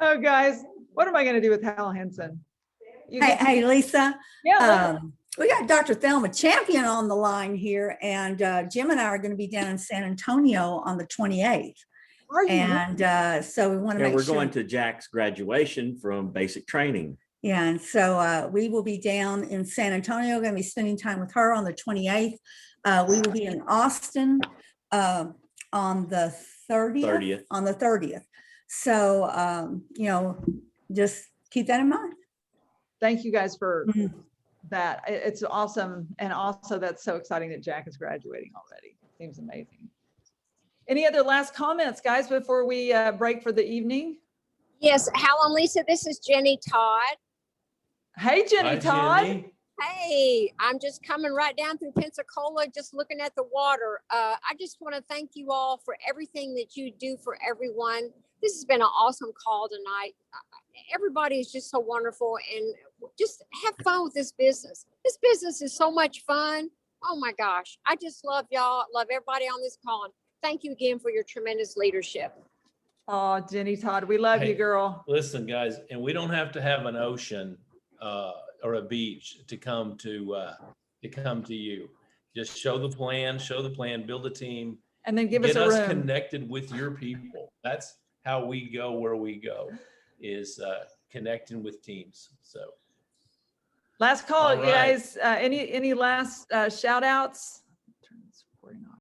Oh, guys, what am I gonna do with Hal Henson? You Hey, get to- hey, Lisa, Yeah, Linda. we got Dr. Thelma Champion on the line here, and Jim and I are going to be down in San Antonio on the 28th. Are you? And so we want to Yeah, make we're sure. going to Jack's graduation from basic training. Yeah, and so we will be down in San Antonio, going to be spending time with her on the 28th. We will be in Austin on the 30th. 30th. On the 30th. So, just keep that in mind. Thank you guys for Mhm. that. It's awesome. And also that's so exciting that Jack is graduating already. Seems amazing. Any other last comments, guys, before we break for the evening? Yes, Hal and Lisa, this is Jenny Todd. Hey, Jenny Hi, Todd. Jenny. Hey, I'm just coming right down through Pensacola, just looking at the water. I just want to thank you all for everything that you do for everyone. This has been an awesome call tonight. Everybody is just so wonderful, and just have fun with this business. This business is so much fun. Oh my gosh. I just love y'all. Love everybody on this call. And thank you again for your tremendous leadership. Oh, Jenny Todd, we love you, Hey. girl. Listen, guys, and we don't have to have an ocean or a beach to come to you. Just show the plan, build a team, And then give us get a us room. connected with your people. That's how we go where we go, is connecting with teams. So Last call, All you right. guys. Any last shout outs? Turn this recording off.